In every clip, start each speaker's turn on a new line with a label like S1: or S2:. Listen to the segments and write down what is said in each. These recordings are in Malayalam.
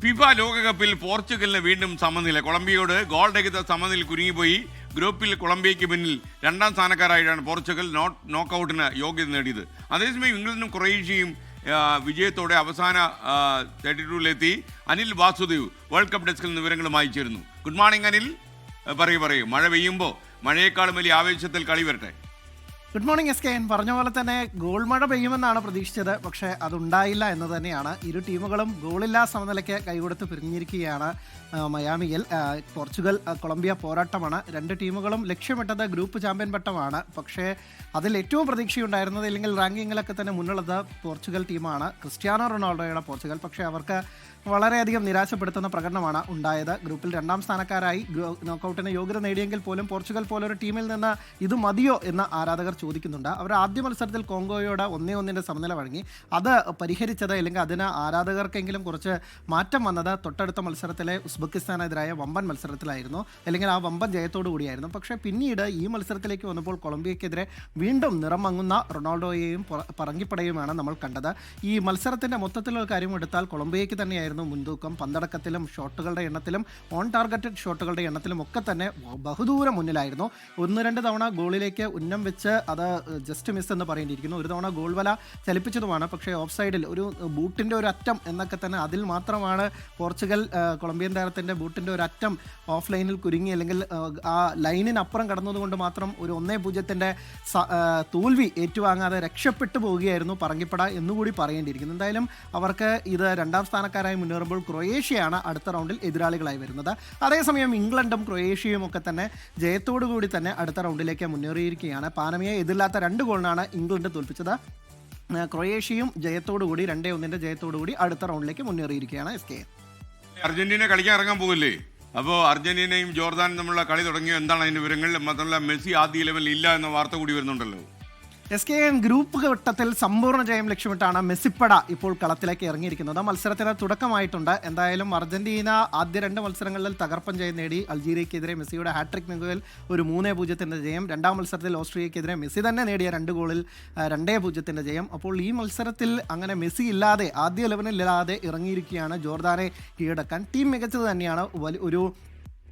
S1: ഫിഫ ലോകകപ്പിൽ പോർച്ചുഗലിന് വീണ്ടും സമനില. കൊളംബിയയോട് ഗോൾ രഹിത സമനില കുരുങ്ങിപ്പോയി. ഗ്രൂപ്പിൽ കൊളംബിയയ്ക്ക് പിന്നിൽ രണ്ടാം സ്ഥാനക്കാരായിട്ടാണ് പോർച്ചുഗൽ നോക്കൌട്ടിന് യോഗ്യത നേടിയത്. അതേസമയം ഇംഗ്ലണ്ടും ക്രൊയേഷ്യയും വിജയത്തോടെ അവസാന 32-ലെത്തി. അനിൽ വാസുദേവ് വേൾഡ് കപ്പ് ഡെസ്കിൽ നിന്ന് വിവരങ്ങളുമായി ചേരുന്നു. Good morning Anil. പറയൂ. മഴ പെയ്യുമ്പോൾ മഴയേക്കാളും വലിയ ആവേശത്തിൽ കളി വരട്ടെ.
S2: Good morning S K. പറഞ്ഞ പോലെ തന്നെ ഗോൾ മഴ പെയ്യുമെന്നാണ് പ്രതീക്ഷിച്ചത്. പക്ഷേ അതുണ്ടായില്ല എന്ന് തന്നെയാണ്. ഇരു ടീമുകളും ഗോളില്ലാ സമനിലയ്ക്ക് കൈകൊടുത്ത് പിരിഞ്ഞിരിക്കുകയാണ് മയാമിയിൽ. പോർച്ചുഗൽ കൊളംബിയ പോരാട്ടമാണ്. രണ്ട് ടീമുകളും ലക്ഷ്യമിട്ടത് ഗ്രൂപ്പ് ചാമ്പ്യൻ പട്ടമാണ്. പക്ഷേ അതിൽ ഏറ്റവും പ്രതീക്ഷയുണ്ടായിരുന്നത്, അല്ലെങ്കിൽ റാങ്കിങ്ങിലൊക്കെ തന്നെ മുന്നുള്ളത് പോർച്ചുഗൽ ടീമാണ്, ക്രിസ്ത്യാനോ റൊണാൾഡോയുടെ പോർച്ചുഗൽ. പക്ഷേ അവർക്ക് വളരെയധികം നിരാശപ്പെടുത്തുന്ന പ്രകടനമാണ് ഉണ്ടായത്. ഗ്രൂപ്പിൽ രണ്ടാം സ്ഥാനക്കാരായി നോക്കൌട്ടിന് യോഗ്യത നേടിയെങ്കിൽ പോലും പോർച്ചുഗൽ പോലൊരു ടീമിൽ നിന്ന് ഇത് മതിയോ എന്ന് ആരാധകർ ചോദിക്കുന്നുണ്ട്. അവർ ആദ്യ മത്സരത്തിൽ കോങ്കോയോട് 1-1 സമനില വഴങ്ങി. അത് പരിഹരിച്ചത്, അല്ലെങ്കിൽ അതിന് ആരാധകർക്കെങ്കിലും കുറച്ച് മാറ്റം വന്നത് തൊട്ടടുത്ത മത്സരത്തിലെ ഉസ്ബെക്കിസ്ഥാനെതിരായ വമ്പൻ മത്സരത്തിലായിരുന്നു, അല്ലെങ്കിൽ ആ വമ്പൻ ജയത്തോടു കൂടിയായിരുന്നു. പക്ഷേ പിന്നീട് ഈ മത്സരത്തിലേക്ക് വന്നപ്പോൾ കൊളംബിയക്കെതിരെ വീണ്ടും നിറം മങ്ങുന്ന റൊണാൾഡോയെയും പറങ്കിപ്പടയുമാണ് നമ്മൾ കണ്ടത്. ഈ മത്സരത്തിൻ്റെ മൊത്തത്തിലുള്ള കാര്യം എടുത്താൽ കൊളംബിയയ്ക്ക് തന്നെയായിരുന്നു മുൻതൂക്കം. പന്തടക്കത്തിലും ഷോട്ടുകളുടെ എണ്ണത്തിലും ഓൺ ടാർഗറ്റഡ് ഷോട്ടുകളുടെ എണ്ണത്തിലും ഒക്കെ തന്നെ ബഹുദൂരം മുന്നിലായിരുന്നു. 1-2 തവണ ഗോളിലേക്ക് ഉന്നം വെച്ച് അത് ജസ്റ്റ് മിസ് എന്ന് പറയേണ്ടിയിരിക്കുന്നു. ഒരു തവണ ഗോൾ വല ചലിപ്പിച്ചതുമാണ്. പക്ഷേ ഓഫ് സൈഡിൽ ഒരു ബൂട്ടിൻ്റെ ഒരു അറ്റം എന്നൊക്കെ തന്നെ, അതിൽ മാത്രമാണ് പോർച്ചുഗൽ കൊളംബിയൻ താരത്തിൻ്റെ ബൂട്ടിൻ്റെ ഒരു അറ്റം ഓഫ് ലൈനിൽ കുരുങ്ങി, അല്ലെങ്കിൽ ആ ലൈനിനപ്പുറം കടന്നതുകൊണ്ട് മാത്രം ഒരു 1-0 തോൽവി ഏറ്റുവാങ്ങാതെ രക്ഷപ്പെട്ടു പോവുകയായിരുന്നു പറങ്കിപ്പട എന്നുകൂടി പറയേണ്ടിയിരിക്കുന്നു. എന്തായാലും അവർക്ക് ഇത് രണ്ടാം സ്ഥാനക്കാരായി മുന്നേറുമ്പോൾ ക്രൊയേഷ്യയാണ് അടുത്ത റൗണ്ടിൽ എതിരാളികളായി വരുന്നത്. അതേസമയം ഇംഗ്ലണ്ടും ക്രൊയേഷ്യയും ഒക്കെ തന്നെ ജയത്തോടു കൂടി തന്നെ അടുത്ത റൗണ്ടിലേക്ക് മുന്നേറിയിരിക്കുകയാണ്. പാനമയെ എതിരില്ലാത്ത 2 ഗോളിനാണ് ഇംഗ്ലണ്ട് തോൽപ്പിച്ചത്. ക്രൊയേഷ്യയും ജയത്തോടുകൂടി 2-1 ജയത്തോടുകൂടി അടുത്ത റൗണ്ടിലേക്ക് മുന്നേറിയിരിക്കുകയാണ്. എസ് കെ.
S1: അർജന്റീന കളിക്കാൻ ഇറങ്ങാൻ പോകില്ലേ? അപ്പോൾ അർജന്റീനയും ജോർദാനും തമ്മിലുള്ള കളി തുടങ്ങിയോ? എന്താണ് അതിൻ്റെ വിവരങ്ങൾ? മാത്രമല്ല മെസ്സി ആദ്യ ലെവലിൽ ഇല്ല എന്ന വാർത്ത കൂടി വരുന്നുണ്ടല്ലോ.
S2: എസ് കെ ഗ്രൂപ്പ് ഘട്ടത്തിൽ സമ്പൂർണ്ണ ജയം ലക്ഷ്യമിട്ടാണ് മെസ്സിപ്പട ഇപ്പോൾ കളത്തിലേക്ക് ഇറങ്ങിയിരിക്കുന്നത്. മത്സരത്തിന് തുടക്കമായിട്ടുണ്ട്. എന്തായാലും അർജന്റീന ആദ്യ 2 മത്സരങ്ങളിൽ തകർപ്പൻ ജയം നേടി. അൾജീരിയക്കെതിരെ മെസ്സിയുടെ ഹാട്രിക് മികവിൽ ഒരു 3-0 ജയം. രണ്ടാം മത്സരത്തിൽ ഓസ്ട്രിയക്കെതിരെ മെസ്സി തന്നെ നേടിയ 2 ഗോളിൽ 2-0 ജയം. അപ്പോൾ ഈ മത്സരത്തിൽ അങ്ങനെ മെസ്സി ഇല്ലാതെ, ആദ്യ 11-ൽ ഇറങ്ങിയിരിക്കുകയാണ് ജോർദാനെ കീഴടക്കാൻ. ടീം മികച്ചത് തന്നെയാണ്. ഒരു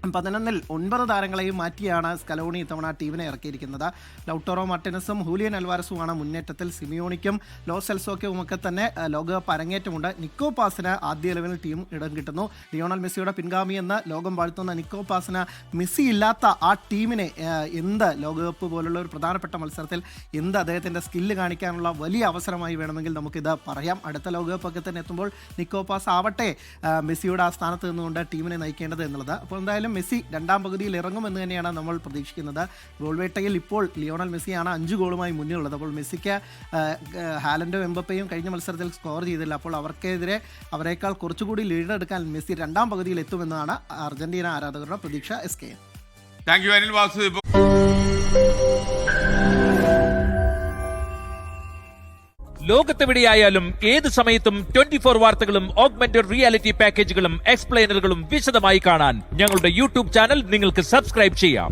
S2: 11-ൽ 9 താരങ്ങളെയും മാറ്റിയാണ് സ്കലോണി ഇത്തവണ ടീമിനെ ഇറക്കിയിരിക്കുന്നത്. ലൗട്ടോറോ മാർട്ടിനസും ഹൂലിയൻ അൽവാരസുമാണ് മുന്നേറ്റത്തിൽ. സിമിയോണിക്കും ലോ സെൽസോക്കും ഒക്കെ തന്നെ ലോകകപ്പ് അരങ്ങേറ്റമുണ്ട്. നിക്കോ പാസിന് ആദ്യ 11-ൽ ടീം ഇടം കിട്ടുന്നു. ലിയോണൽ മെസ്സിയുടെ പിൻഗാമി എന്ന് ലോകം വാഴ്ത്തുന്ന നിക്കോ പാസിന് മെസ്സി ഇല്ലാത്ത ആ ടീമിനെ ലോകകപ്പ് പോലുള്ള ഒരു പ്രധാനപ്പെട്ട മത്സരത്തിൽ അദ്ദേഹത്തിൻ്റെ സ്കില്ല് കാണിക്കാനുള്ള വലിയ അവസരമായി വേണമെങ്കിൽ നമുക്കിത് പറയാം. അടുത്ത ലോകകപ്പൊക്കെ തന്നെ എത്തുമ്പോൾ നിക്കോ പാസ് ആവട്ടെ മെസ്സിയുടെ ആ സ്ഥാനത്ത് നിന്നുകൊണ്ട് ടീമിനെ നയിക്കേണ്ടത് എന്നുള്ളത്. അപ്പോൾ എന്തായാലും മെസ്സി രണ്ടാം പകുതിയിൽ ഇറങ്ങുമെന്ന് തന്നെയാണ് നമ്മൾ പ്രതീക്ഷിക്കുന്നത്. ഗോൾ വേട്ടയിൽ ഇപ്പോൾ ലിയോണൽ മെസ്സിയാണ് 5 ഗോളുമായി മുന്നിലുള്ളത്. അപ്പോൾ മെസ്സിക്ക് ഹാലൻഡും എംബപ്പയും കഴിഞ്ഞ മത്സരത്തിൽ സ്കോർ ചെയ്തില്ല. അപ്പോൾ അവർക്കെതിരെ അവരെക്കാൾ കുറച്ചുകൂടി ലീഡ് എടുക്കാൻ മെസ്സി രണ്ടാം പകുതിയിൽ എത്തുമെന്നാണ് അർജന്റീന ആരാധകരുടെ പ്രതീക്ഷ. S K.
S1: Thank you Anil Vasu.
S3: ലോകത്തെവിടെയായാലും ഏത് സമയത്തും 24 വാർത്തകളും ഓഗ്മെന്റഡ് റിയാലിറ്റി പാക്കേജുകളും എക്സ്പ്ലെയിനറുകളും വിശദമായി കാണാൻ ഞങ്ങളുടെ യൂട്യൂബ് ചാനൽ നിങ്ങൾക്ക് സബ്സ്ക്രൈബ് ചെയ്യാം.